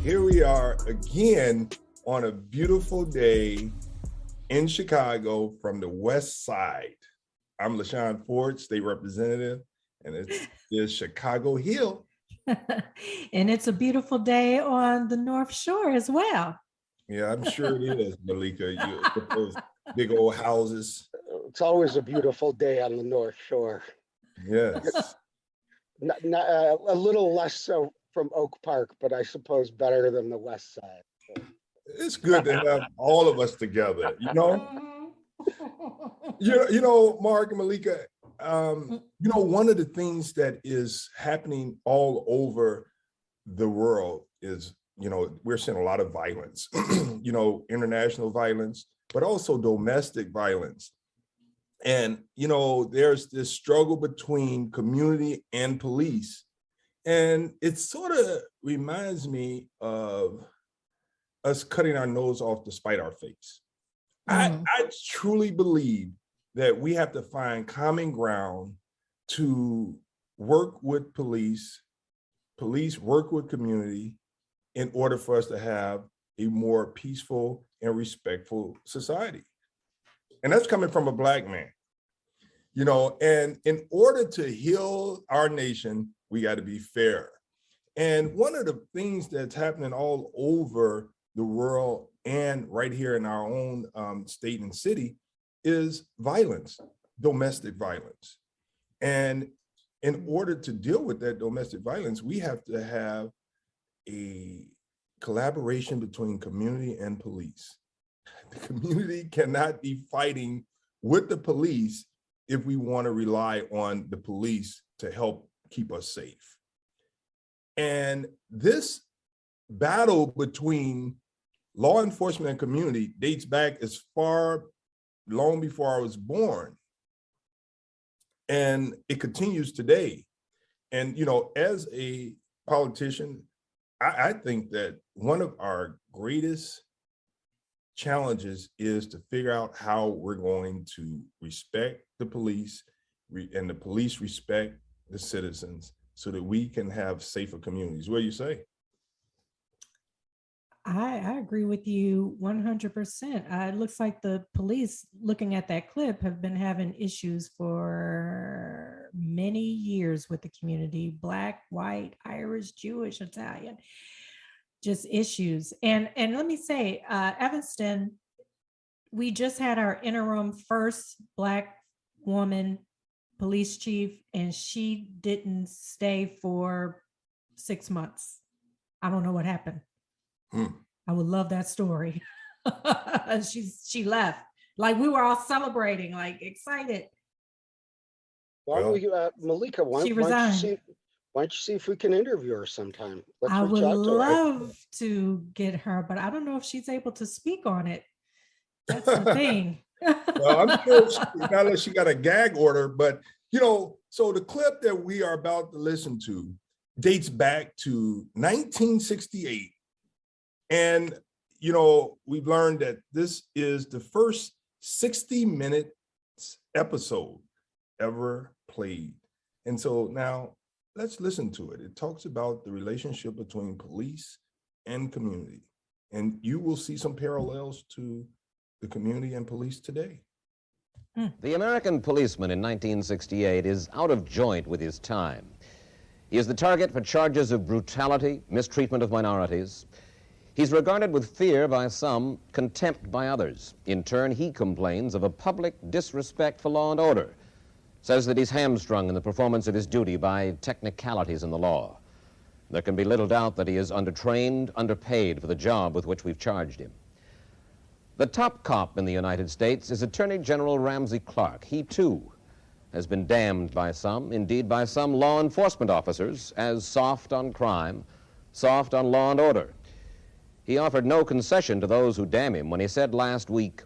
Here we are again on a beautiful day in Chicago from the West Side. I'm Shawn K Ford, state representative, and it is Chicago Hill. And it's a beautiful day on the North Shore as well. Yeah, I'm sure it is, Meleika. You with those big old houses. It's always a beautiful day on the North Shore. Yes. A little less so from Oak Park, but I suppose better than the West Side. It's good to have all of us together, you know? You know, Mark and Meleika, you know, one of the things that is happening all over the world is, you know, we're seeing a lot of violence, you know, international violence, but also domestic violence. And, you know, there's this struggle between community and police. And it sort of reminds me of us cutting our nose off to spite our face. I truly believe that we have to find common ground to work with police work with community in order for us to have a more peaceful and respectful society. And that's coming from a Black man, you know, and in order to heal our nation, we got to be fair. And one of the things that's happening all over the world and right here in our own state and city is violence, domestic violence. And in order to deal with that domestic violence, we have to have a collaboration between community and police. The community cannot be fighting with the police if we want to rely on the police to help keep us safe. And this battle between law enforcement and community dates back as far long before I was born. And it continues today. And, you know, as a politician, I think that one of our greatest challenges is to figure out how we're going to respect the police and the police respect the citizens so that we can have safer communities. What do you say? I agree with you 100%. It looks like the police, looking at that clip, have been having issues for many years with the community, Black, white, Irish, Jewish, Italian, just issues. And let me say, Evanston, we just had our interim first Black woman police chief, and she didn't stay for 6 months. I don't know what happened. I would love that story. She left. Like, we were all celebrating, like excited. Why don't we, Meleika, why don't you see if we can interview her sometime? I would love to get her, but I don't know if she's able to speak on it. That's the thing. Well, I'm sure not unless she got a gag order, but, you know, so the clip that we are about to listen to dates back to 1968. And, you know, we've learned that this is the first 60-minute episode ever played. And so now let's listen to it. It talks about the relationship between police and community. And you will see some parallels to the community and police today. The American policeman in 1968 is out of joint with his time. He is the target for charges of brutality, mistreatment of minorities. He's regarded with fear by some, contempt by others. In turn, he complains of a public disrespect for law and order, says that he's hamstrung in the performance of his duty by technicalities in the law. There can be little doubt that he is undertrained, underpaid for the job with which we've charged him. The top cop in the United States is Attorney General Ramsey Clark. He, too, has been damned by some, indeed by some law enforcement officers, as soft on crime, soft on law and order. He offered no concession to those who damn him when he said last week,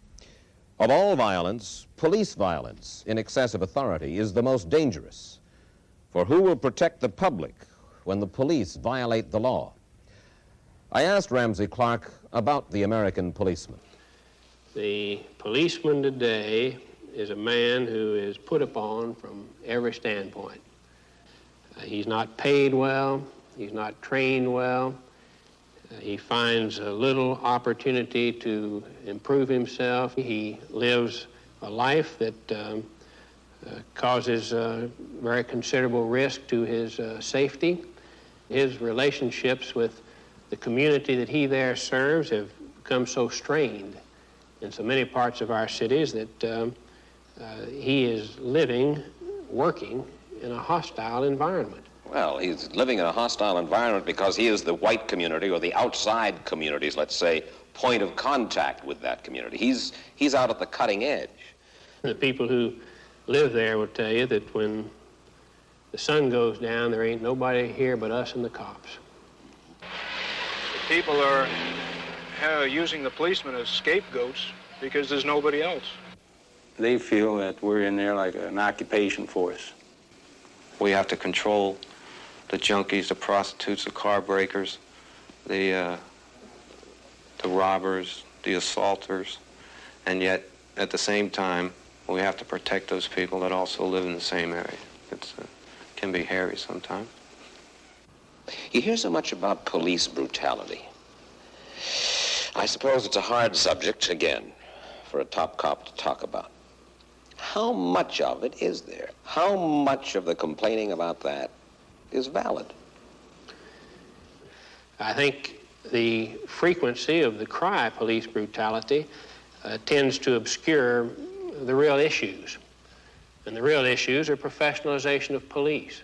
of all violence, police violence in excess of authority is the most dangerous. For who will protect the public when the police violate the law? I asked Ramsey Clark about the American policeman. The policeman today is a man who is put upon from every standpoint. He's not paid well, he's not trained well, He finds a little opportunity to improve himself. He lives a life that causes very considerable risk to his safety. His relationships with the community that he there serves have become so strained in so many parts of our cities that he is living, working in a hostile environment. Well, he's living in a hostile environment because he is the white community, or the outside community's, let's say, point of contact with that community. He's out at the cutting edge. The people who live there will tell you that when the sun goes down, there ain't nobody here but us and the cops. People are using the policemen as scapegoats because there's nobody else. They feel that we're in there like an occupation force. We have to control the junkies, the prostitutes, the car breakers, the robbers, the assaulters, and yet at the same time we have to protect those people that also live in the same area. It can be hairy sometimes. You hear so much about police brutality. I suppose it's a hard subject, again, for a top cop to talk about. How much of it is there? How much of the complaining about that is valid? I think the frequency of the cry police brutality tends to obscure the real issues. And the real issues are professionalization of police,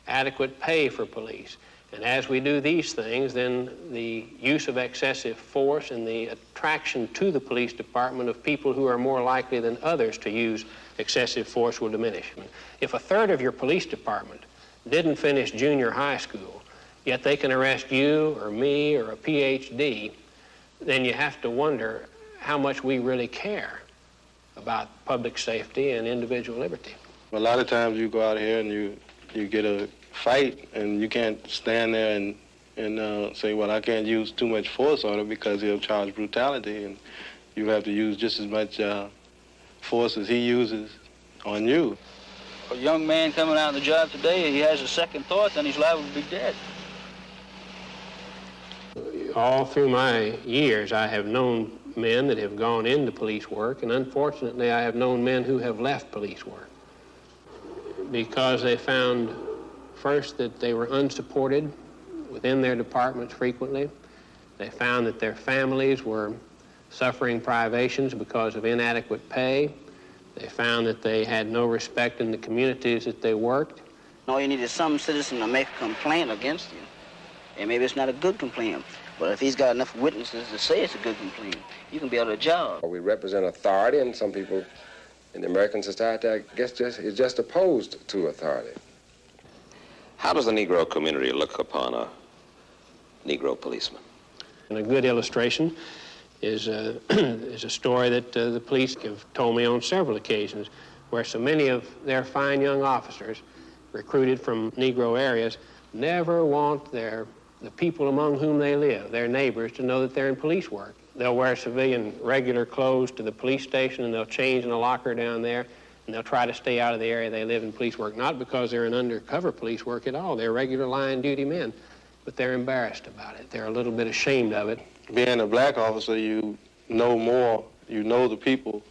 adequate pay for police. And as we do these things, then the use of excessive force and the attraction to the police department of people who are more likely than others to use excessive force will diminish. If a third of your police department didn't finish junior high school, yet they can arrest you or me or a PhD, then you have to wonder how much we really care about public safety and individual liberty. A lot of times you go out here and you get a fight and you can't stand there and say, well, I can't use too much force on him because he'll charge brutality, and you have to use just as much force as he uses on you. A young man coming out on the job today, he has a second thought, then he's liable to be dead. All through my years, I have known men that have gone into police work, and unfortunately, I have known men who have left police work because they found, first, that they were unsupported within their departments frequently. They found that their families were suffering privations because of inadequate pay. They found that they had no respect in the communities that they worked. All you need is some citizen to make a complaint against you. And maybe it's not a good complaint, but if he's got enough witnesses to say it's a good complaint, you can be out of a job. We represent authority, and some people in the American society, I guess, is just opposed to authority. How does the Negro community look upon a Negro policeman? And a good illustration is a story that the police have told me on several occasions, where so many of their fine young officers recruited from Negro areas never want the people among whom they live, their neighbors, to know that they're in police work. They'll wear civilian regular clothes to the police station, and they'll change in a locker down there, and they'll try to stay out of the area they live in police work, not because they're in undercover police work at all. They're regular line duty men, but they're embarrassed about it. They're a little bit ashamed of it. Being a black officer, you know more, you know the people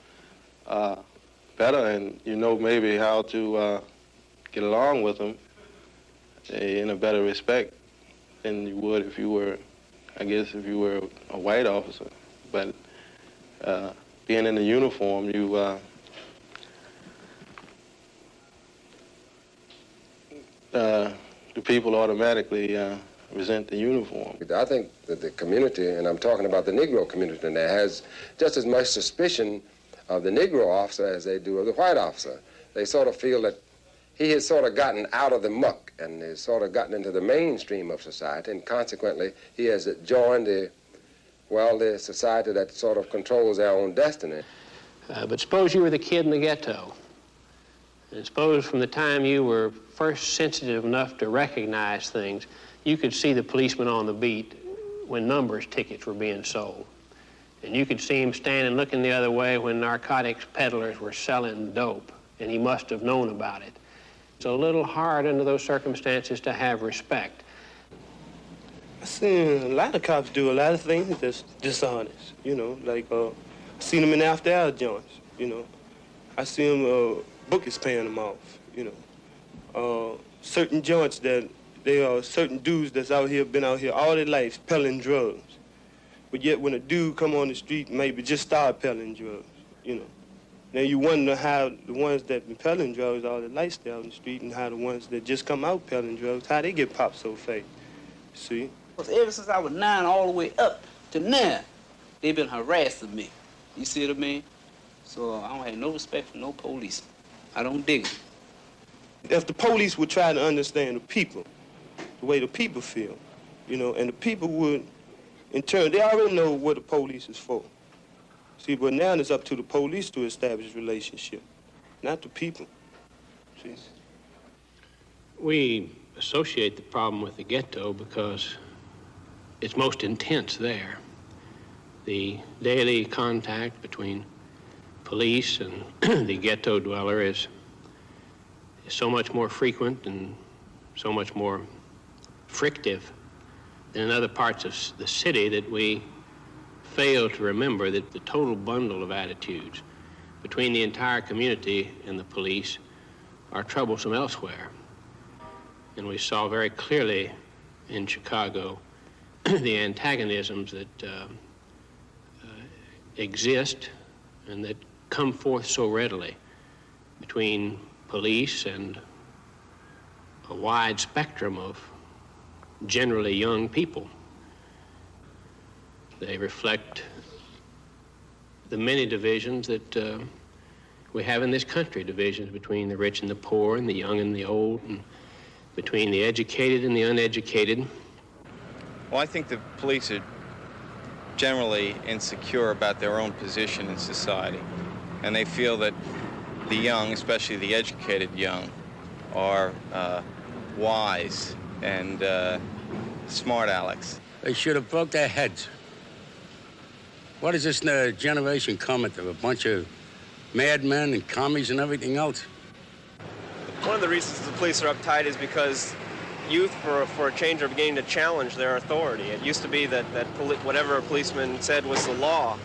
better, and you know maybe how to get along with them in a better respect than you would if you were, I guess, if you were a white officer. But being in the uniform, the people automatically resent the uniform. I think that the community, and I'm talking about the Negro community, and that has just as much suspicion of the Negro officer as they do of the white officer. They sort of feel that he has sort of gotten out of the muck and has sort of gotten into the mainstream of society, and consequently he has joined the society that sort of controls their own destiny. But suppose you were the kid in the ghetto, and suppose from the time you were first sensitive enough to recognize things, you could see the policeman on the beat when numbers tickets were being sold. And you could see him standing looking the other way when narcotics peddlers were selling dope, and he must have known about it. It's a little hard under those circumstances to have respect. seen a lot of cops do a lot of things that's dishonest, you know, like I seen them in after-hour joints, you know. I see them, bookers paying them off, you know. Certain joints that they are certain dudes that's been out here all their life peddling drugs. But yet when a dude come on the street, maybe just start peddling drugs, you know. Now you wonder how the ones that been peddling drugs all their life stay out in the street and how the ones that just come out peddling drugs, how they get popped so fast, see? Ever since I was 9 all the way up to now, they've been harassing me. You see what I mean? So I don't have no respect for no police. I don't dig it. If the police would try to understand the people, the way the people feel, you know, and the people would, in turn, they already know what the police is for. See, but now it's up to the police to establish a relationship, not the people. See? We associate the problem with the ghetto because it's most intense there. The daily contact between police and the ghetto dweller is so much more frequent and so much more frictive than in other parts of the city that we fail to remember that the total bundle of attitudes between the entire community and the police are troublesome elsewhere. And we saw very clearly in Chicago the antagonisms that exist and that come forth so readily between police and a wide spectrum of generally young people. They reflect the many divisions that we have in this country, divisions between the rich and the poor and the young and the old, and between the educated and the uneducated. Well, I think the police are generally insecure about their own position in society, and they feel that the young, especially the educated young, are wise and smart alecks. They should have broke their heads. What is this generation coming to? A bunch of madmen and commies and everything else? One of the reasons the police are uptight is because youth, for a change, are beginning to challenge their authority. It used to be that whatever a policeman said was the law.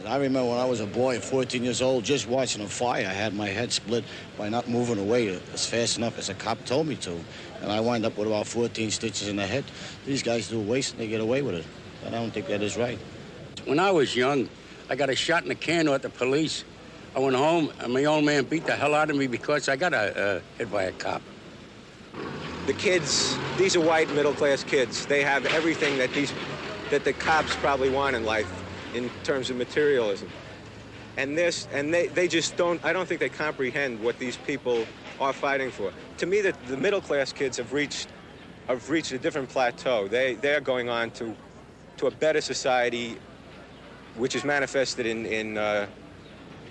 I remember when I was a boy, 14 years old, just watching a fire. I had my head split by not moving away as fast enough as a cop told me to. And I wind up with about 14 stitches in the head. These guys do waste and they get away with it. And I don't think that is right. When I was young, I got a shot in the can at the police. I went home and my old man beat the hell out of me because I got hit by a cop. The kids, these are white middle-class kids. They have everything that the cops probably want in life in terms of materialism. And they just don't, I don't think they comprehend what these people are fighting for. To me, the middle-class kids have reached a different plateau. They're going on to a better society, which is manifested in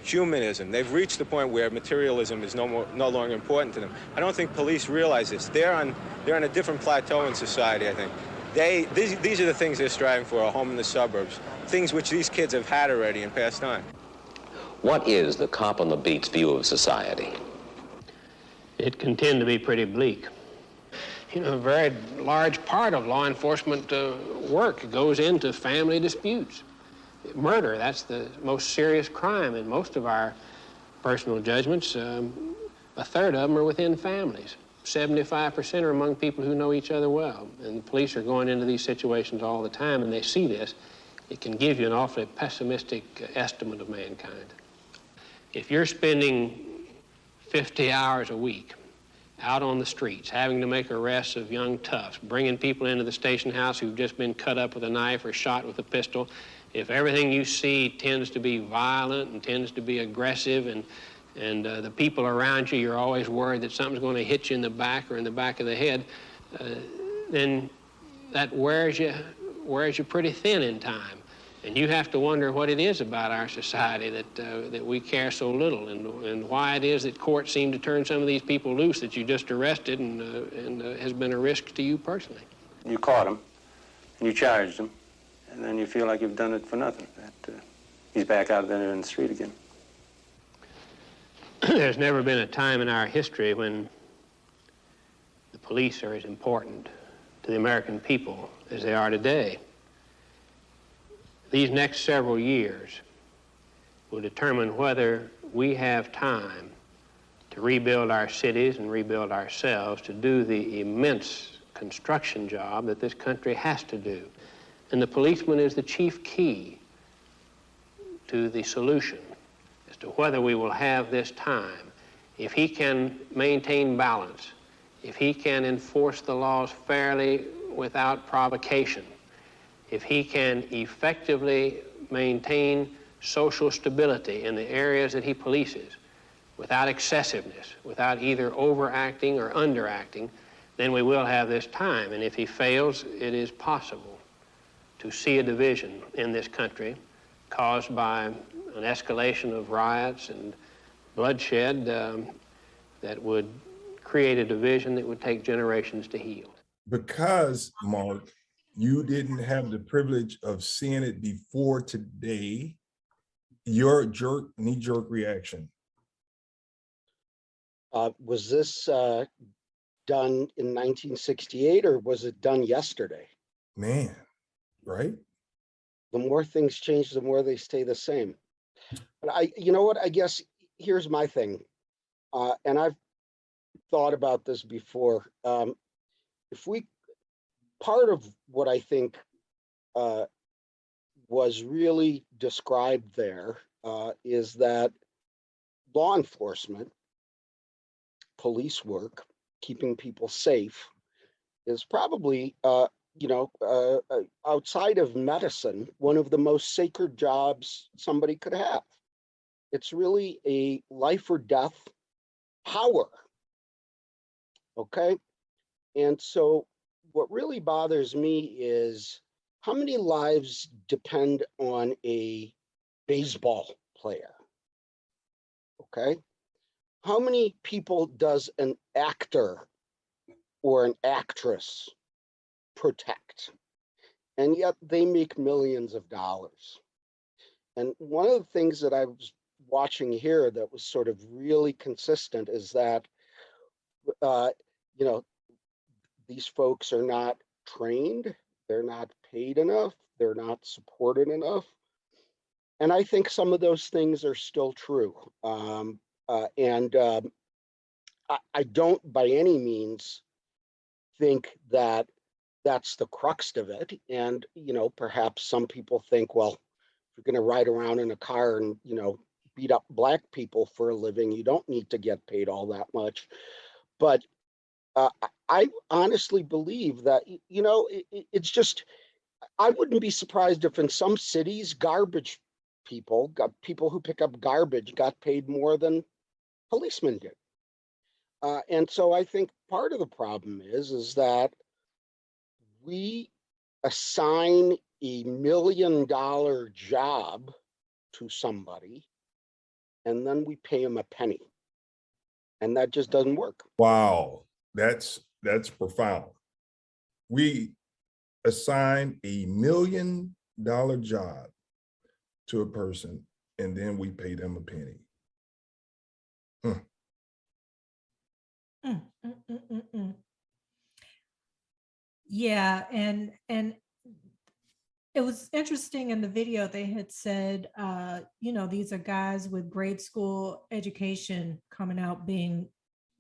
humanism. They've reached the point where materialism is no longer important to them. I don't think police realize this. They're on a different plateau in society, I think. These are the things they're striving for, a home in the suburbs, things which these kids have had already and passed on. What is the cop on the beat's view of society? It can tend to be pretty bleak. You know, a very large part of law enforcement work goes into family disputes. Murder, that's the most serious crime in most of our personal judgments. A third of them are within families. 75% are among people who know each other well. And the police are going into these situations all the time, and they see this. It can give you an awfully pessimistic estimate of mankind. If you're spending 50 hours a week out on the streets, having to make arrests of young toughs, bringing people into the station house who've just been cut up with a knife or shot with a pistol, if everything you see tends to be violent and tends to be aggressive and the people around you, you're always worried that something's going to hit you in the back or in the back of the head, then that wears you pretty thin in time. And you have to wonder what it is about our society that we care so little, and why it is that courts seem to turn some of these people loose that you just arrested and has been a risk to you personally. You caught him, and you charged him, and then you feel like you've done it for nothing. That he's back out there in the street again. There's never been a time in our history when the police are as important to the American people as they are today. These next several years will determine whether we have time to rebuild our cities and rebuild ourselves, to do the immense construction job that this country has to do. And the policeman is the chief key to the solution as to whether we will have this time. If he can maintain balance, if he can enforce the laws fairly without provocation, if he can effectively maintain social stability in the areas that he polices without excessiveness, without either overacting or underacting, then we will have this time. And if he fails, it is possible to see a division in this country caused by an escalation of riots and bloodshed that would create a division that would take generations to heal. Because, Mark, you didn't have the privilege of seeing it before today, your knee-jerk reaction. Was this done in 1968 or was it done yesterday? Man, right? The more things change, the more they stay the same. But you know what, I guess here's my thing. And I've thought about this before. Part of what I think was really described there is that law enforcement, police work, keeping people safe is probably, outside of medicine, one of the most sacred jobs somebody could have. It's really a life or death power. Okay. And so what really bothers me is how many lives depend on a baseball player? Okay. How many people does an actor or an actress protect? And yet they make millions of dollars. And one of the things that I was watching here that was sort of really consistent is that, these folks are not trained, they're not paid enough, they're not supported enough. And I think some of those things are still true. I don't by any means think that that's the crux of it. And, perhaps some people think, well, if you're going to ride around in a car and, beat up Black people for a living, you don't need to get paid all that much. But I honestly believe that, it's just, I wouldn't be surprised if in some cities, garbage people who pick up garbage got paid more than policemen did. And so I think part of the problem is that we assign $1 million job to somebody and then we pay them a penny. And that just doesn't work. Wow, that's profound. We assign $1 million job to a person and then we pay them a penny. Yeah, and it was interesting in the video. They had said, these are guys with grade school education coming out being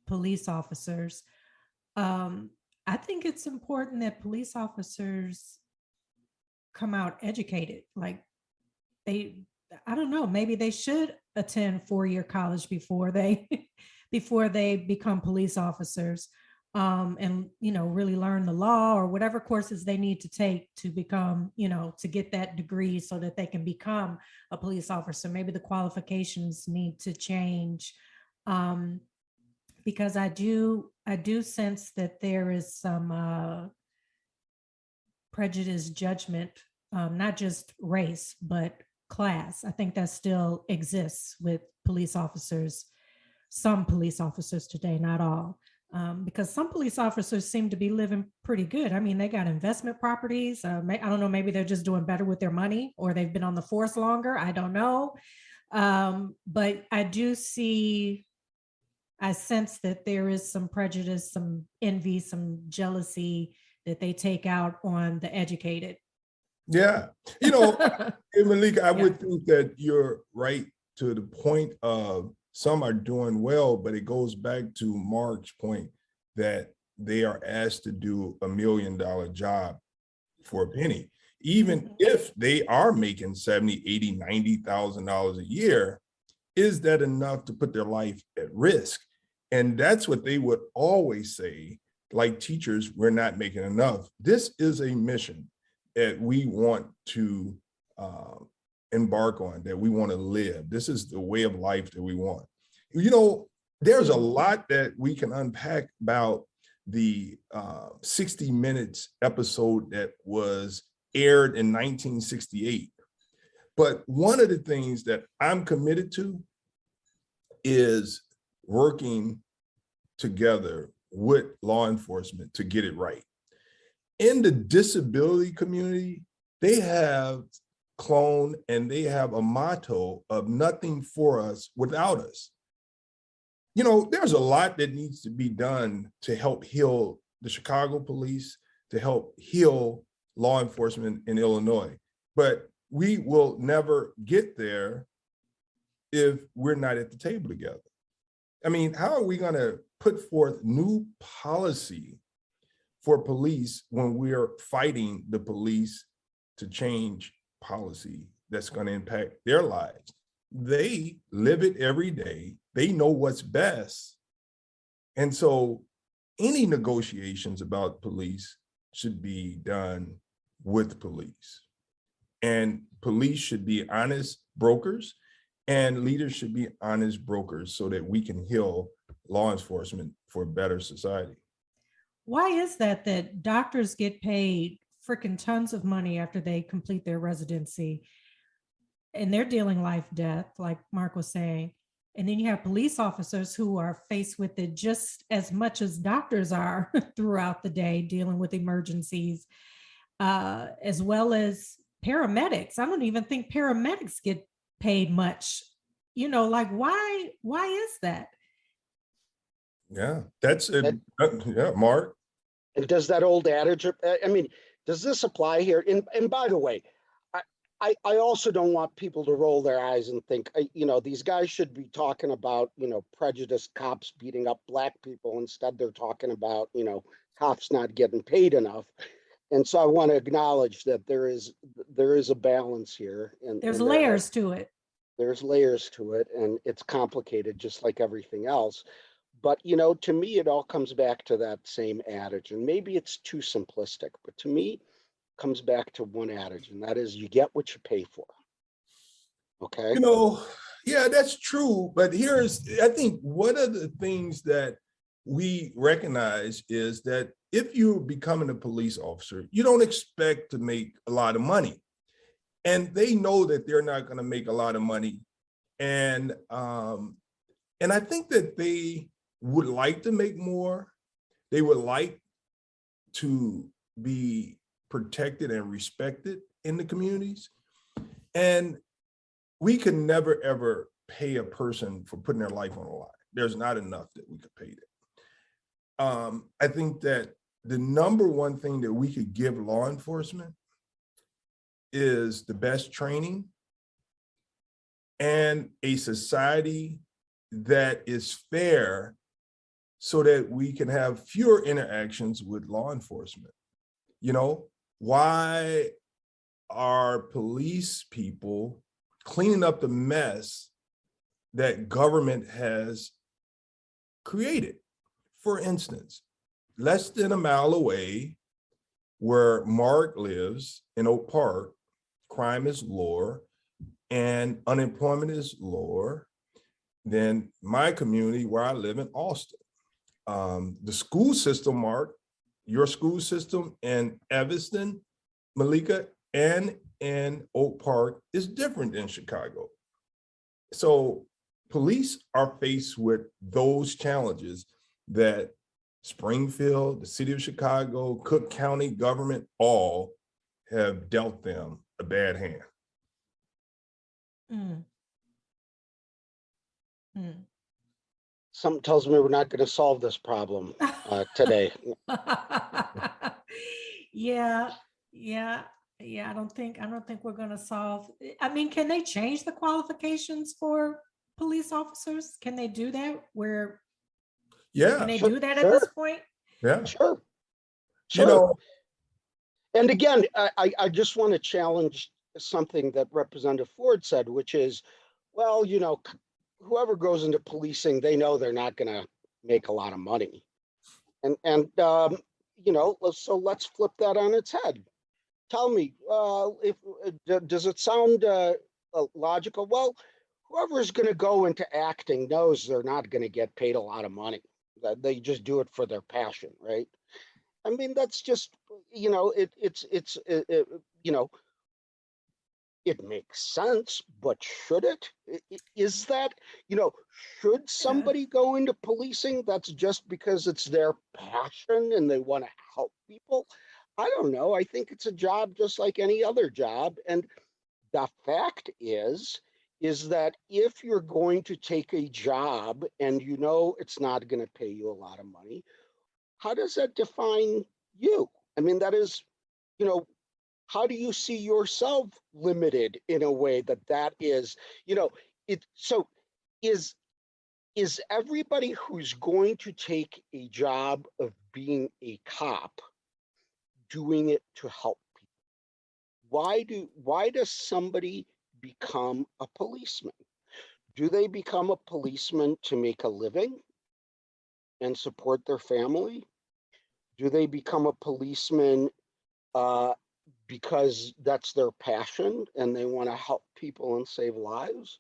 police officers. I think it's important that police officers come out educated. Like I don't know, maybe they should attend 4-year college before they become police officers. And really learn the law or whatever courses they need to take to become, to get that degree so that they can become a police officer. Maybe the qualifications need to change, because I do sense that there is some prejudiced judgment, not just race, but class. I think that still exists with police officers, some police officers today, not all. Because some police officers seem to be living pretty good. I mean, they got investment properties. I don't know, maybe they're just doing better with their money or they've been on the force longer. I don't know. But I sense that there is some prejudice, some envy, some jealousy that they take out on the educated. Yeah. You know, Meleika, I would think that you're right to the point of some are doing well, but it goes back to Mark's point that they are asked to do $1 million job for a penny. Even if they are making $70,000, $80,000, $90,000 a year, is that enough to put their life at risk? And that's what they would always say, like teachers, we're not making enough. This is a mission that we want to embark on, that we want to live. This is the way of life that we want. You know, there's a lot that we can unpack about the 60 Minutes episode that was aired in 1968. But one of the things that I'm committed to is working together with law enforcement to get it right. In the disability community, they have cloned and they have a motto of nothing for us without us. You know, there's a lot that needs to be done to help heal the Chicago police, to help heal law enforcement in Illinois. But we will never get there if we're not at the table together. I mean, how are we going to put forth new policy for police when we are fighting the police to change policy that's going to impact their lives? They live it every day. They know what's best. And so any negotiations about police should be done with police. And police should be honest brokers, and leaders should be honest brokers so that we can heal law enforcement for a better society. Why is that doctors get paid freaking tons of money after they complete their residency and they're dealing life death, like Mark was saying, and then you have police officers who are faced with it just as much as doctors are throughout the day, dealing with emergencies, as well as paramedics. I don't even think paramedics get paid much. You know, like why is that? Yeah, that's it. Yeah, Mark. And does that old adage, I mean, does this apply here? And by the way, I also don't want people to roll their eyes and think, you know, these guys should be talking about, you know, prejudiced cops beating up black people. Instead, they're talking about, you know, cops not getting paid enough. And so I want to acknowledge that there is a balance here. And there's layers to it. There's layers to it, and it's complicated just like everything else. But, you know, to me, it all comes back to that same adage. And maybe it's too simplistic, but to me, comes back to one adage, and that is you get what you pay for. Okay. You know, yeah, that's true. But I think one of the things that we recognize is that if you're becoming a police officer, you don't expect to make a lot of money. And they know that they're not going to make a lot of money. And I think that they would like to make more. They would like to be protected and respected in the communities. And we can never, ever pay a person for putting their life on the line. There's not enough that we could pay them. I think that the number one thing that we could give law enforcement is the best training and a society that is fair so that we can have fewer interactions with law enforcement. You know, why are police people cleaning up the mess that government has created? For instance, less than a mile away where Mark lives in Oak Park, crime is lower and unemployment is lower than my community where I live in Austin. The school system, Mark, your school system in Evanston, Meleika, and in Oak Park is different than Chicago. So police are faced with those challenges that Springfield, the city of Chicago, Cook County government, all have dealt them a bad hand. Something tells me we're not going to solve this problem today. Yeah, I don't think we're gonna solve. I mean, can they change the qualifications for police officers? Can they do that? Yeah, Can they Sure, do that at sure, this point? yeah. sure, You sure. know, And again, I just want to challenge something that Representative Ford said, which is, well, whoever goes into policing, they know they're not going to make a lot of money. And so let's flip that on its head. Tell me, does it sound logical? Well, whoever's going to go into acting knows they're not going to get paid a lot of money. That they just do it for their passion, right? I mean, that's just, it makes sense, but should it? Is that, should somebody go into policing? That's just because it's their passion and they want to help people. I don't know. I think it's a job just like any other job. And the fact is that if you're going to take a job and it's not going to pay you a lot of money, how does that define you? I mean, that is, how do you see yourself limited in a way that is, so is everybody who's going to take a job of being a cop doing it to help people? Why does somebody become a policeman? Do they become a policeman to make a living and support their family? Do they become a policeman because that's their passion and they want to help people and save lives?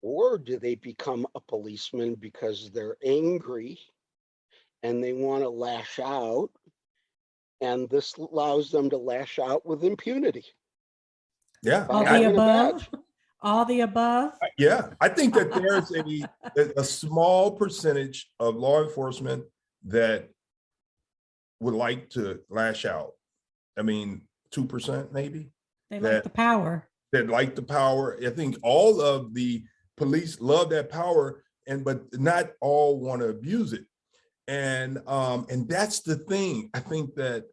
Or do they become a policeman because they're angry and they want to lash out, and this allows them to lash out with impunity? yeah. All the above. All the above. Yeah, I think that there's a small percentage of law enforcement that would like to lash out. I mean, 2% maybe. They like the power. That like the power. I think all of the police love that power, but not all want to abuse it. And that's the thing. I think that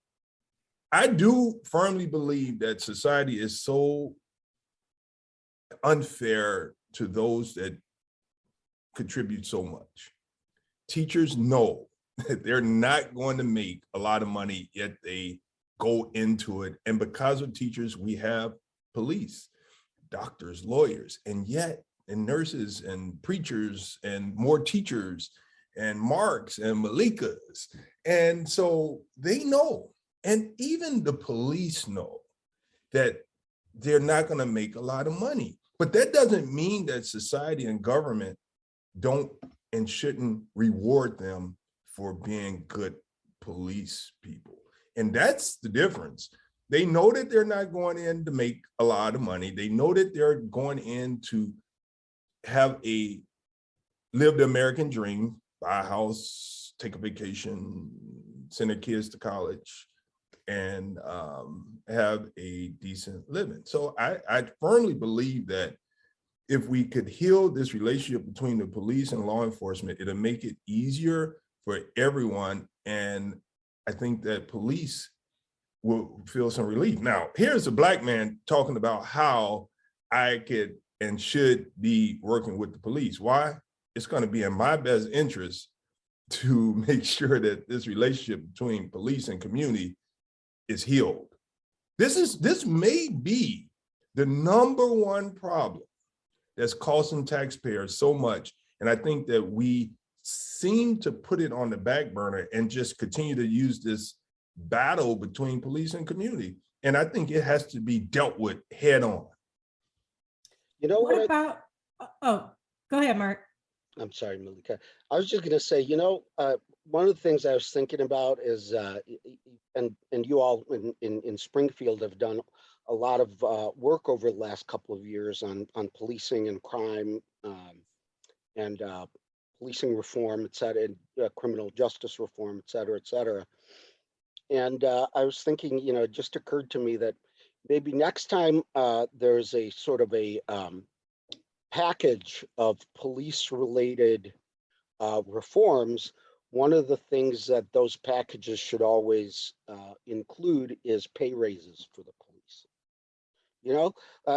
I do firmly believe that society is so unfair to those that contribute so much. Teachers know that they're not going to make a lot of money, yet they go into it. And because of teachers, we have police, doctors, lawyers, and nurses and preachers and more teachers and Marks and Meleikas. And so they know, and even the police know that they're not going to make a lot of money. But that doesn't mean that society and government don't and shouldn't reward them for being good police people. And that's the difference. They know that they're not going in to make a lot of money. They know that they're going in to live the American dream, buy a house, take a vacation, send their kids to college, and have a decent living. So I firmly believe that if we could heal this relationship between the police and law enforcement, it'll make it easier for everyone. And I think that police will feel some relief. Now, here's a Black man talking about how I could and should be working with the police. Why? It's going to be in my best interest to make sure that this relationship between police and community is healed. This may be the #1 problem that's costing taxpayers so much. And I think that we seem to put it on the back burner and just continue to use this battle between police and community. And I think it has to be dealt with head on. What about, go ahead, Mark. I'm sorry, Meleika. I was just going to say, one of the things I was thinking about is, and you all in Springfield have done a lot of work over the last couple of years on policing and crime and policing reform, et cetera, and criminal justice reform, et cetera, et cetera. And I was thinking, it just occurred to me that maybe next time there's a sort of a package of police-related reforms, one of the things that those packages should always include is pay raises for the police. You know,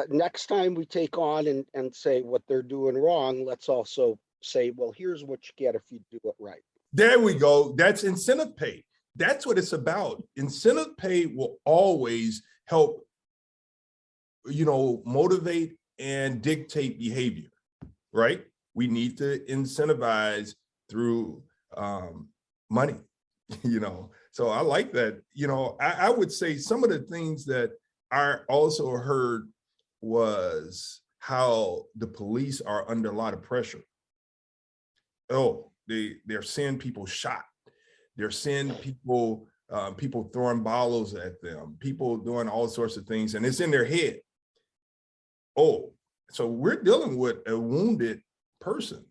next time we take on and say what they're doing wrong, let's also say, well, here's what you get if you do it right. There we go. That's incentive pay. That's what it's about. Incentive pay will always help, you know, motivate and dictate behavior, right? We need to incentivize through money, you know. So I like that. You know, I would say some of the things that I also heard was how the police are under a lot of pressure. Oh, they're seeing people shot. They're seeing people, people throwing bottles at them, people doing all sorts of things, and it's in their head. Oh, so we're dealing with a wounded person,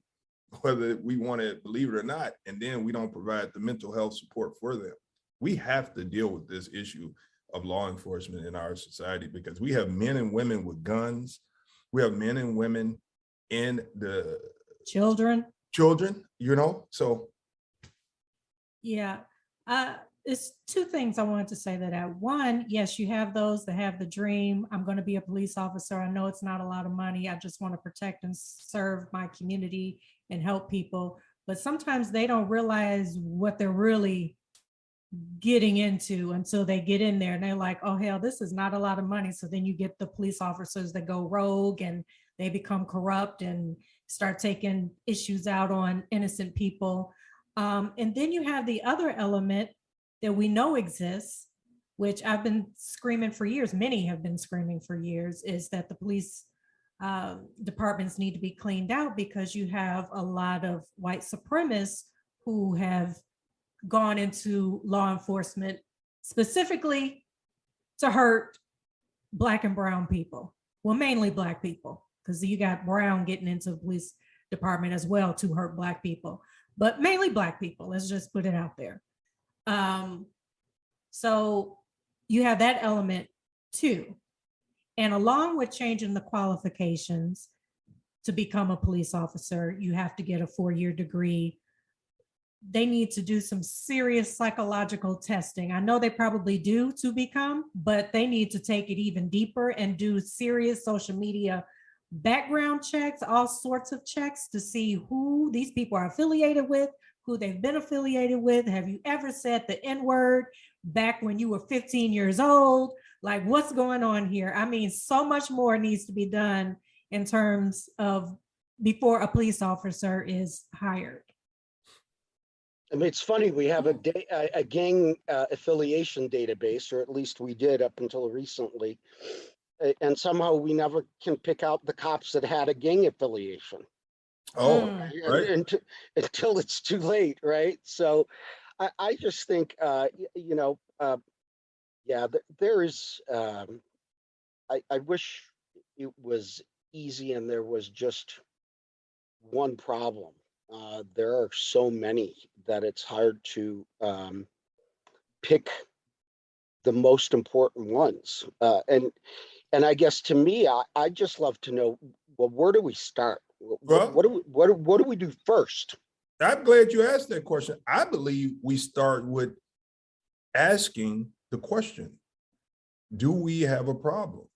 whether we want to believe it or not, and then we don't provide the mental health support for them. We have to deal with this issue of law enforcement in our society, because we have men and women with guns. We have men and women in the children, you know, so. Yeah, it's two things I wanted to say that at. One, yes, you have those that have the dream. I'm going to be a police officer. I know it's not a lot of money. I just want to protect and serve my community and help people. But sometimes they don't realize what they're really getting into until they get in there and they're like, oh, hell, this is not a lot of money. So then you get the police officers that go rogue and they become corrupt and start taking issues out on innocent people. And then you have the other element that we know exists, which I've been screaming for years, many have been screaming for years, is that the police departments need to be cleaned out, because you have a lot of white supremacists who have gone into law enforcement specifically to hurt Black and brown people. Well, mainly Black people, because you got brown getting into the police department as well to hurt Black people, but mainly Black people. Let's just put it out there. So you have that element too. And along with changing the qualifications to become a police officer, you have to get a 4-year degree. They need to do some serious psychological testing. I know they probably do to become, but they need to take it even deeper and do serious social media background checks, all sorts of checks to see who these people are affiliated with, who they've been affiliated with. Have you ever said the N-word back when you were 15 years old? Like, what's going on here? I mean, so much more needs to be done in terms of before a police officer is hired. I mean, it's funny, we have a gang affiliation database, or at least we did up until recently. And somehow we never can pick out the cops that had a gang affiliation. Oh, right. Until it's too late, right? So I just think, you know, yeah, there is, I wish it was easy and there was just one problem. There are so many that it's hard to pick the most important ones. And I guess to me, I just love to know, well, where do we start? Well, what do we do first? I'm glad you asked that question. I believe we start with asking the question, do we have a problem?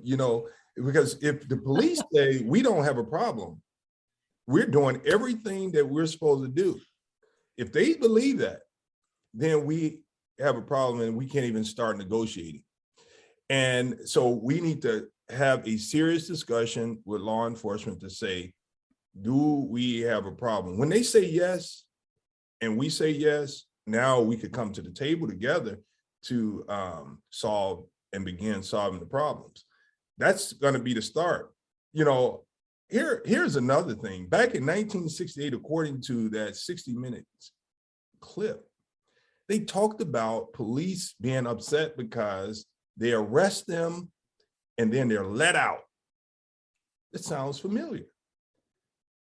You know, because if the police say we don't have a problem, we're doing everything that we're supposed to do. If they believe that, then we have a problem and we can't even start negotiating. And so we need to have a serious discussion with law enforcement to say, do we have a problem? When they say yes, and we say yes, now we could come to the table together to solve and begin solving the problems. That's going to be the start. You know, here's another thing. Back in 1968, according to that 60 Minutes clip, they talked about police being upset because they arrest them and then they're let out. It sounds familiar.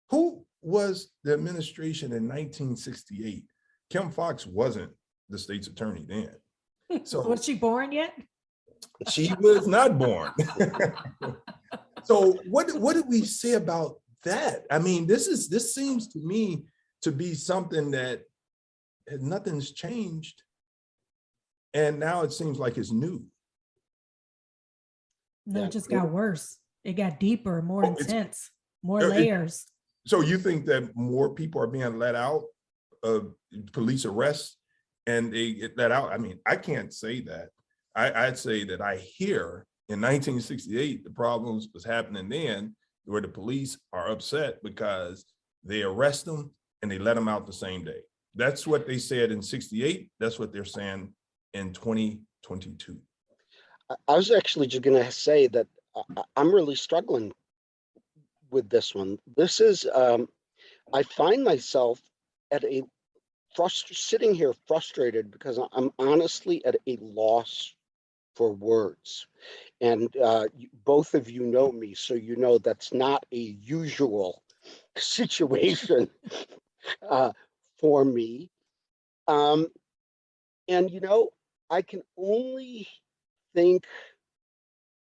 Who was the administration in 1968? Kim Foxx wasn't the state's attorney then. So was she born yet? She was not born. So what do we say about that? I mean, this seems to me to be something that nothing's changed. And now it seems like it's new. No, it just got worse. It got deeper, more intense, more it- layers. So you think that more people are being let out of police arrests and they get let out? I mean, I can't say that. I'd say that I hear in 1968, the problems was happening then where the police are upset because they arrest them and they let them out the same day. That's what they said in 68. That's what they're saying in 2022. I was actually just going to say that I'm really struggling with this one. This is, I find myself at a sitting here frustrated because I'm honestly at a loss for words. And both of you know me, so you know that's not a usual situation for me. And, you know, I can only think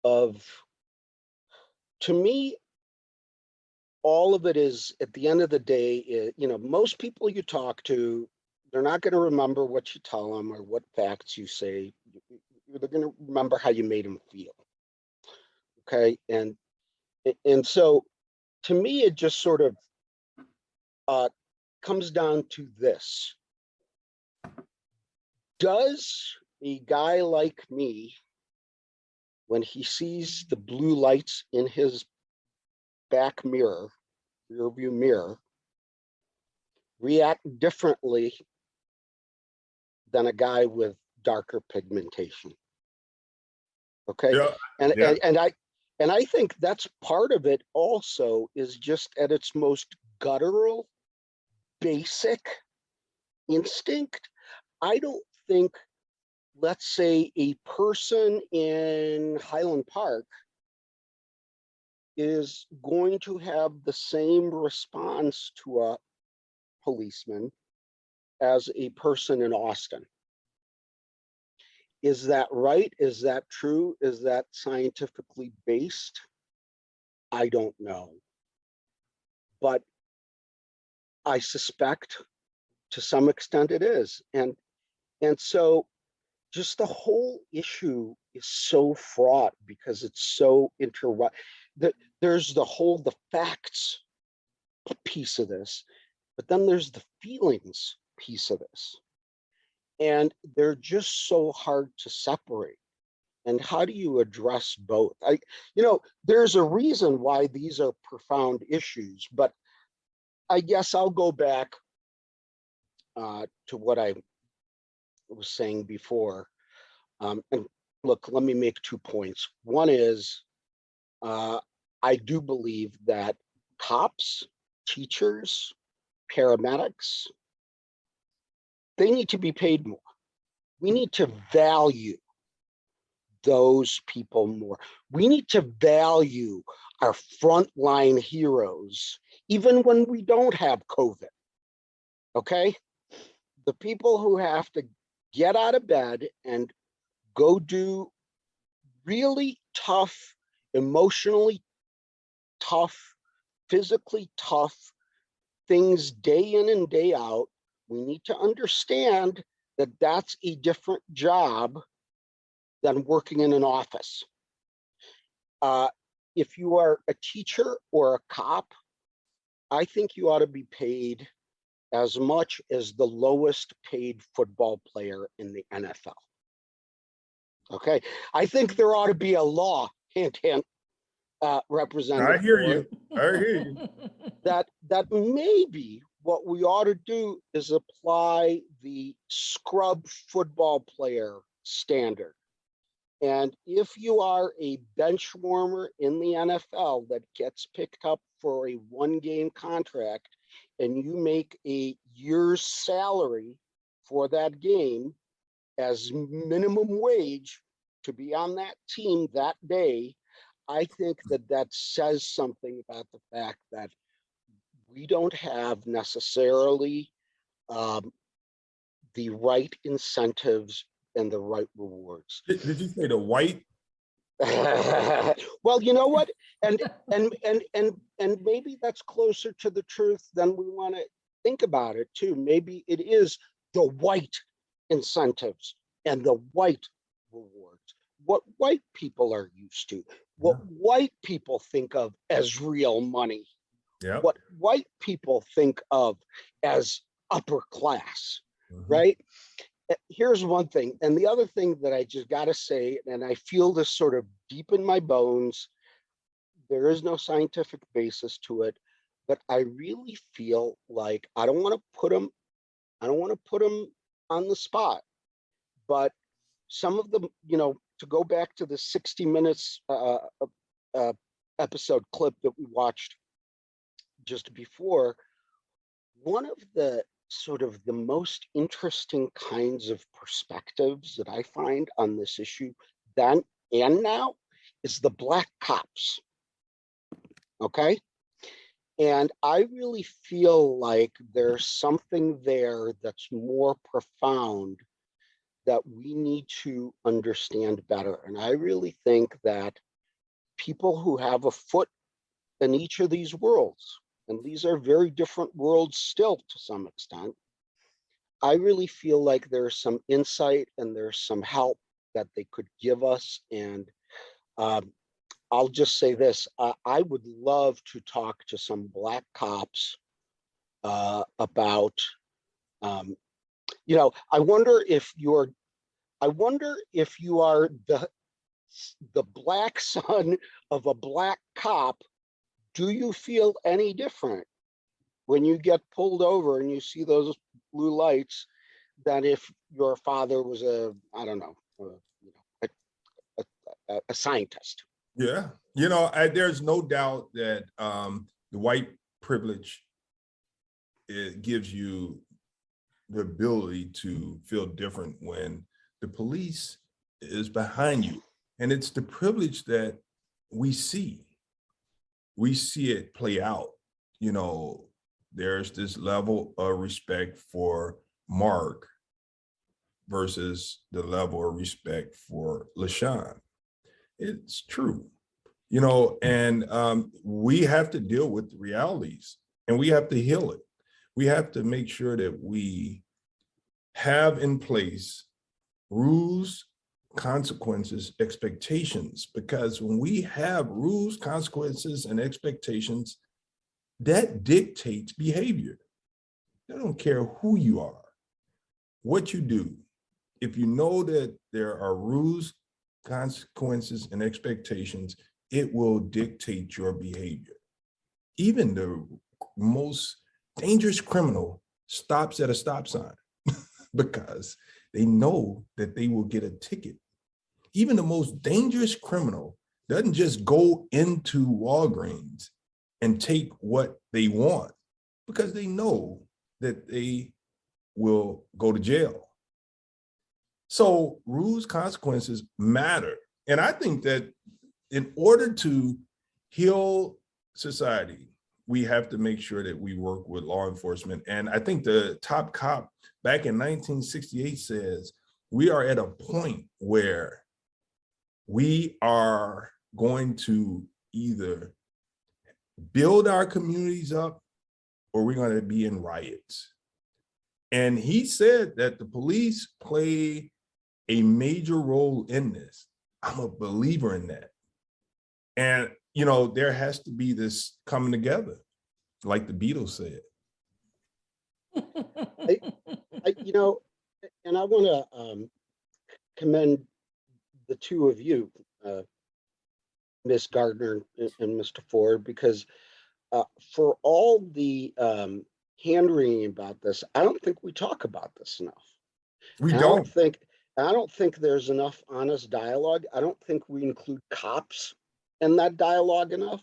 of, to me, all of it is, at the end of the day, you know, most people you talk to, they're not going to remember what you tell them or what facts you say. They're going to remember how you made them feel. Okay. And so to me, it just sort of comes down to this. Does a guy like me, when he sees the blue lights in his back mirror, rear view mirror, react differently than a guy with darker pigmentation? Okay. Yeah. And I think that's part of it also, is just at its most guttural, basic instinct. I don't think, let's say, a person in Highland Park is going to have the same response to a policeman as a person in Austin. Is that right? Is that true? Is that scientifically based? I don't know. But I suspect to some extent it is. And so just the whole issue is so fraught because it's so there's the facts piece of this, but then there's the feelings piece of this. And they're just so hard to separate. And how do you address both? You know, there's a reason why these are profound issues, but I guess I'll go back to what I was saying before. And look, let me make 2 points. One is, I do believe that cops, teachers, paramedics, they need to be paid more. We need to value those people more. We need to value our frontline heroes, even when we don't have COVID. Okay? The people who have to get out of bed and go do really tough, emotionally tough, physically tough things day in and day out. We need to understand that that's a different job than working in an office. If you are a teacher or a cop, I think you ought to be paid as much as the lowest paid football player in the NFL. Okay, I think there ought to be a law, hint, hint, Representative. I hear you. I hear you. That maybe what we ought to do is apply the scrub football player standard. And if you are a bench warmer in the NFL that gets picked up for a 1-game contract and you make a year's salary for that game as minimum wage to be on that team that day, I think that says something about the fact that we don't have necessarily the right incentives and the right rewards. Did you say the white? Well, you know what? And maybe that's closer to the truth than we want to think about it too, maybe it is the white incentives and the white rewards, what white people are used to, what white people think of as real money, what white people think of as upper class, right? Here's one thing. And the other thing that I just got to say, and I feel this sort of deep in my bones, there is no scientific basis to it, but I really feel like I don't want to put them on the spot, but some of them, you know, to go back to the 60 Minutes episode clip that we watched just before, one of the sort of the most interesting kinds of perspectives that I find on this issue then and now is the black cops. Okay. And I really feel like there's something there that's more profound that we need to understand better. And I really think that people who have a foot in each of these worlds, and these are very different worlds still to some extent, I really feel like there's some insight and there's some help that they could give us. And I'll just say this, I would love to talk to some black cops about, you know, I wonder if you are the black son of a black cop. Do you feel any different when you get pulled over and you see those blue lights than if your father was a scientist? Yeah, you know, there's no doubt that the white privilege, it gives you the ability to feel different when the police is behind you. And it's the privilege that we see. We see it play out. You know, there's this level of respect for Mark versus the level of respect for LaShawn. It's true, you know, and we have to deal with the realities and we have to heal it. We have to make sure that we have in place rules, consequences, expectations, because when we have rules, consequences, and expectations, that dictates behavior. They don't care who you are, what you do. If you know that there are rules, consequences, and expectations, it will dictate your behavior. Even the most dangerous criminal stops at a stop sign because they know that they will get a ticket. Even the most dangerous criminal doesn't just go into Walgreens and take what they want because they know that they will go to jail. So rules, consequences matter. And I think that in order to heal society, we have to make sure that we work with law enforcement. And I think the top cop back in 1968 says, we are at a point where we are going to either build our communities up or we're going to be in riots. And he said that the police play a major role in this. I'm a believer in that. And, you know, there has to be this coming together, like the Beatles said. You know, and I want to commend the two of you, Miss Gardner and Mr. Ford, because for all the hand-wringing about this, I don't think we talk about this enough. We don't. I don't think there's enough honest dialogue. I don't think we include cops in that dialogue enough.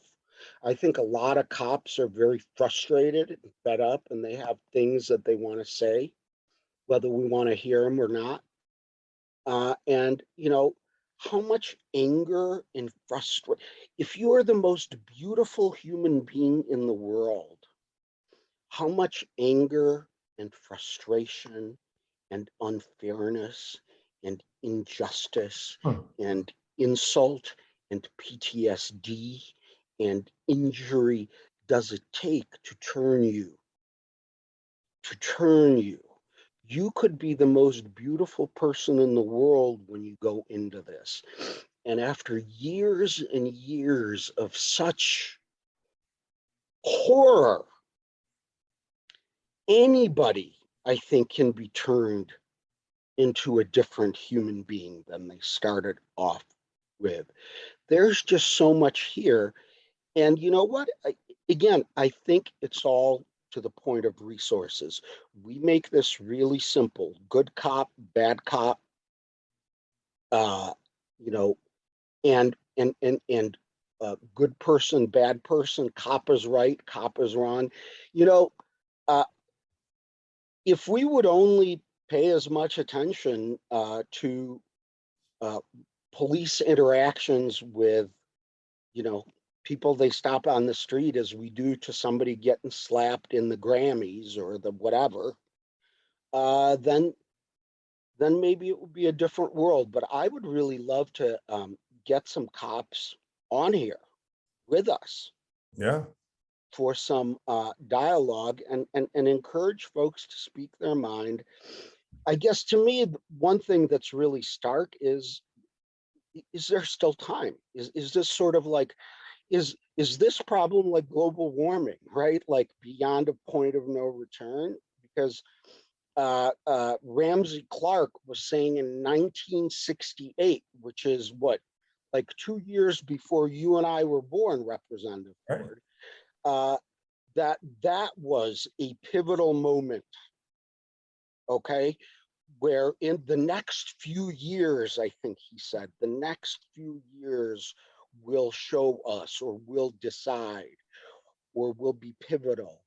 I think a lot of cops are very frustrated and fed up, and they have things that they want to say, whether we want to hear them or not. And, you know, how much anger and frustration, if you are the most beautiful human being in the world, how much anger and frustration and unfairness and injustice and insult and PTSD and injury does it take to turn you to turn you. You could be the most beautiful person in the world when you go into this. And after years and years of such horror, anybody, I think, can be turned into a different human being than they started off with. There's just so much here. And you know what? Again, I think it's all to the point of resources. We make this really simple: good cop, bad cop, you know, and good person, bad person, cop is right, cop is wrong. You know, if we would only pay as much attention to police interactions with, you know, people they stop on the street as we do to somebody getting slapped in the Grammys or the whatever, then maybe it would be a different world. But I would really love to get some cops on here with us. Yeah. For some dialogue and encourage folks to speak their mind. I guess to me, one thing that's really stark is there still time? Is this sort of like, is this problem like global warming, right? Like beyond a point of no return? Because Ramsey Clark was saying in 1968, which is what, like 2 years before you and I were born, Representative Ford, that was a pivotal moment, okay? Where in the next few years, I think he said, the next few years will show us or will decide or will be pivotal.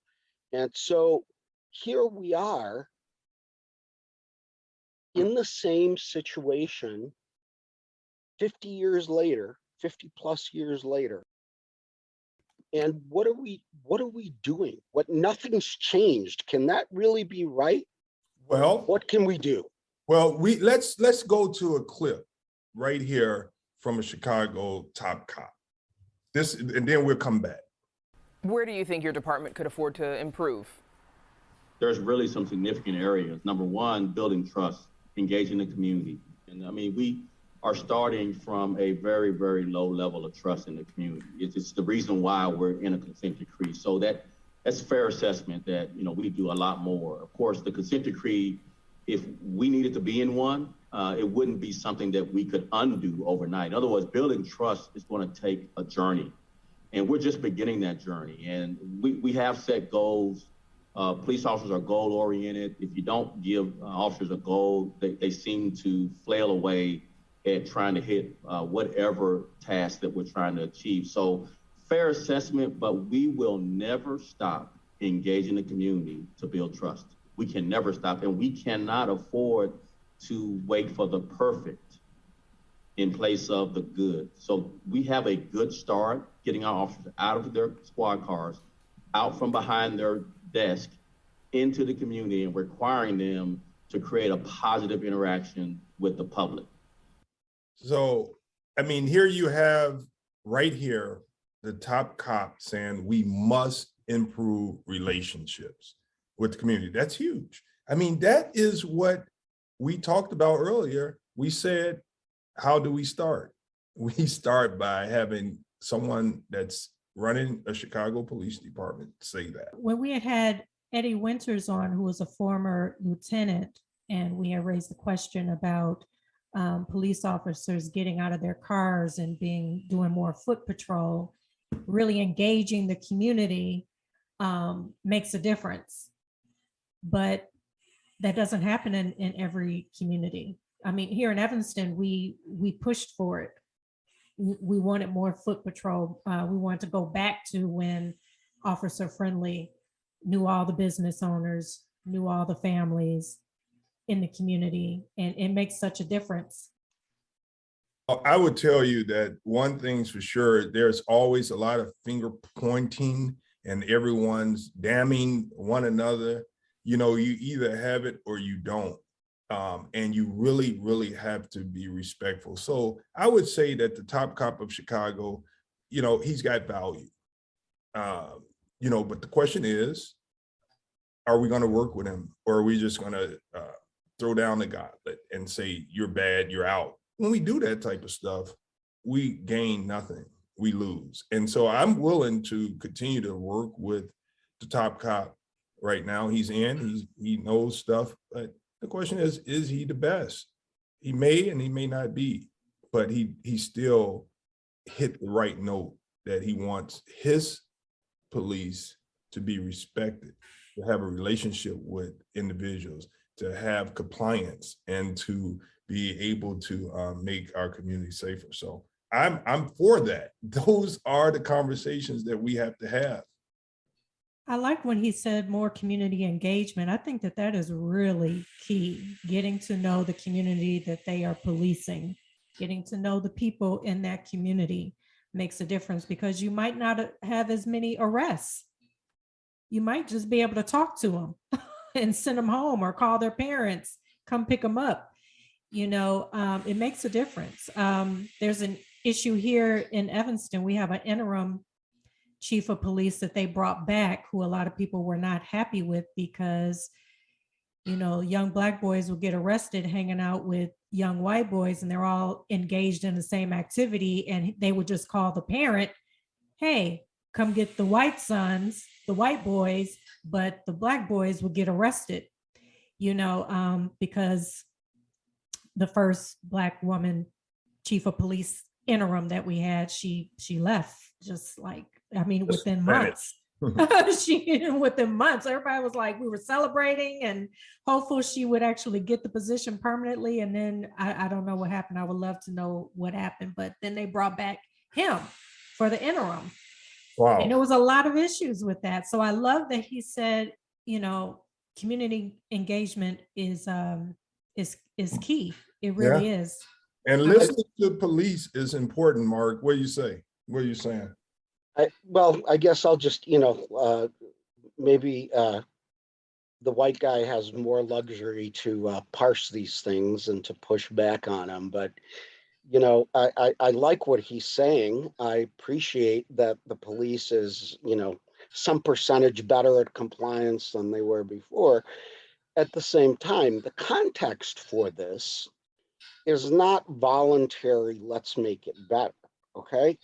And so here we are in the same situation 50 years later, 50 plus years later. And what are we doing? Nothing's changed. Can that really be right? Well, what can we do? Well, let's go to a clip right here from a Chicago top cop. And then we'll come back. Where do you think your department could afford to improve? There's really some significant areas. Number one, building trust, engaging the community. And I mean, we are starting from a very, very low level of trust in the community. It's the reason why we're in a consent decree. So that's a fair assessment that, you know, we do a lot more. Of course, the consent decree, if we needed to be in one, it wouldn't be something that we could undo overnight. In other words, building trust is going to take a journey. And we're just beginning that journey. And we have set goals. Police officers are goal-oriented. If you don't give officers a goal, they seem to flail away at trying to hit whatever task that we're trying to achieve. So fair assessment, but we will never stop engaging the community to build trust. We can never stop, and we cannot afford to wait for the perfect in place of the good. So we have a good start getting our officers out of their squad cars, out from behind their desk, into the community and requiring them to create a positive interaction with the public. So, I mean, here you have right here, the top cop saying we must improve relationships with the community. That's huge. I mean, that is what we talked about earlier. We said, how do we start? We start by having someone that's running a Chicago Police Department say that. When we had Eddie Winters on, who was a former lieutenant, and we had raised the question about police officers getting out of their cars and doing more foot patrol, really engaging the community makes a difference. But that doesn't happen in every community. I mean, here in Evanston, we pushed for it. We wanted more foot patrol. We wanted to go back to when Officer Friendly knew all the business owners, knew all the families in the community, and it makes such a difference. I would tell you that one thing's for sure, there's always a lot of finger pointing and everyone's damning one another. You know, you either have it or you don't. And you really, really have to be respectful. So I would say that the top cop of Chicago, you know, he's got value. You know, but the question is, are we going to work with him, or are we just going to throw down the gauntlet and say, you're bad, you're out? When we do that type of stuff, we gain nothing, we lose. And so I'm willing to continue to work with the top cop right now. He's in, he knows stuff, but the question is he the best? He may and he may not be, but he still hit the right note that he wants his police to be respected, to have a relationship with individuals, to have compliance, and to be able to make our community safer. So I'm for that. Those are the conversations that we have to have. I like when he said more community engagement. I think that is really key, getting to know the community that they are policing, getting to know the people in that community makes a difference, because you might not have as many arrests. You might just be able to talk to them and send them home, or call their parents, come pick them up. It makes a difference. There's an issue here in Evanston. We have an interim chief of police that they brought back, who a lot of people were not happy with, because young Black boys will get arrested hanging out with young white boys, and they're all engaged in the same activity, and they would just call the parent, hey, come get the white sons, the white boys, but the Black boys would get arrested, because the first Black woman chief of police interim that we had, she left within months. Within months, everybody was like, we were celebrating and hopeful she would actually get the position permanently. And then I don't know what happened. I would love to know what happened, but then they brought back him for the interim. Wow. And there was a lot of issues with that. So I love that he said, community engagement is key. It really is. And listening to police is important, Mark. What do you say? What are you saying? I guess I'll just, maybe the white guy has more luxury to parse these things and to push back on them. But, I like what he's saying. I appreciate that the police is, some percentage better at compliance than they were before. At the same time, the context for this is not voluntary, let's make it better, okay?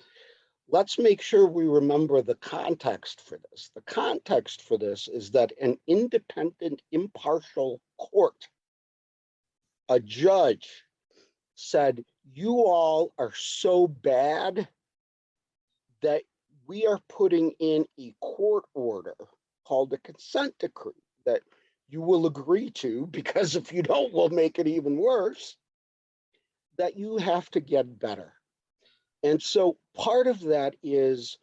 Let's make sure we remember the context for this. The context for this is that an independent, impartial court, a judge, said, you all are so bad that we are putting in a court order called a consent decree that you will agree to, because if you don't, we'll make it even worse, that you have to get better. And so part of that is,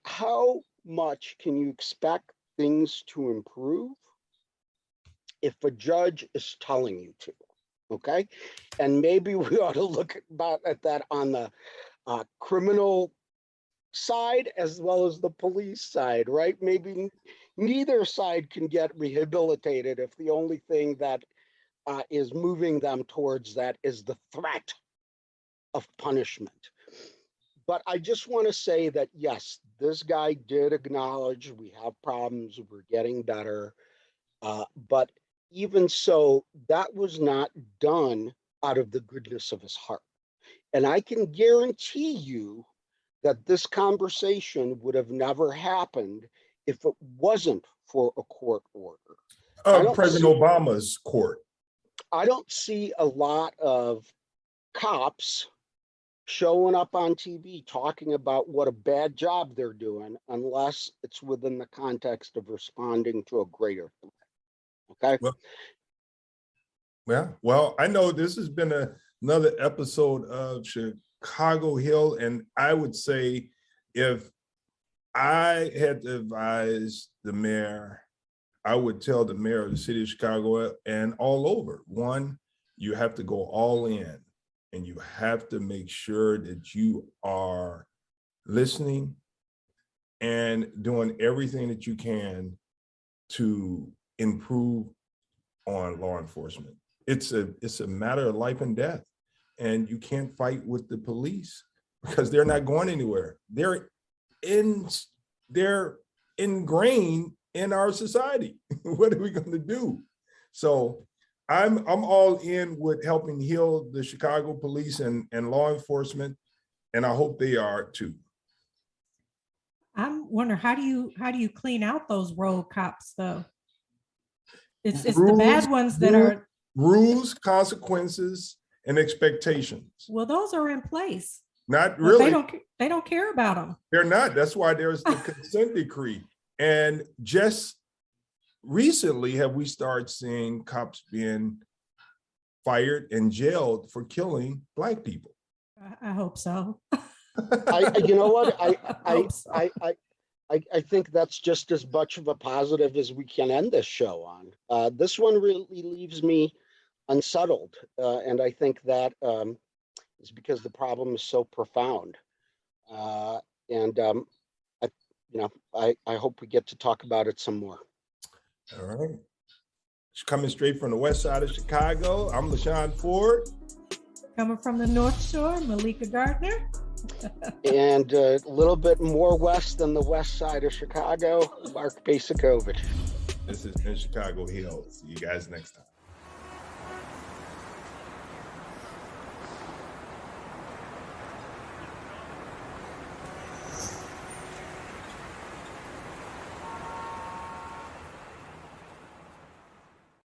how much can you expect things to improve if a judge is telling you to, okay? And maybe we ought to look at that on the criminal side as well as the police side, right? Maybe neither side can get rehabilitated if the only thing that is moving them towards that is the threat of punishment. But I just want to say that, yes, this guy did acknowledge we have problems, we're getting better. But even so, that was not done out of the goodness of his heart. And I can guarantee you that this conversation would have never happened if it wasn't for a court order. President Obama's court. I don't see a lot of cops showing up on TV talking about what a bad job they're doing unless it's within the context of responding to a greater threat. Okay. Well, I know this has been another episode of Chicago Hill, and I would say if I had to advise the mayor, I would tell the mayor of the city of Chicago and all over, one, you have to go all in. And you have to make sure that you are listening and doing everything that you can to improve on law enforcement. It's a matter of life and death. And you can't fight with the police because they're not going anywhere. They're ingrained in our society. What are we going to do? So I'm all in with helping heal the Chicago police and law enforcement, and I hope they are too. I'm wondering, how do you clean out those rogue cops though? It's Rules, the bad ones that are rules, consequences, and expectations. well, those are in place. Not But really. they don't care about them. They're not. That's why there's the consent decree. And just recently have we started seeing cops being fired and jailed for killing Black people. I hope so. You know what? I think that's just as much of a positive as we can end this show on. This one really leaves me unsettled, and I think that is because the problem is so profound. I hope we get to talk about it some more. All right. Coming straight from the west side of Chicago, I'm Shawn Ford. Coming from the North Shore, Meleika Gardner. And a little bit more west than the west side of Chicago, Mark Peysakhovich. This is in Chicago Hills. See you guys next time.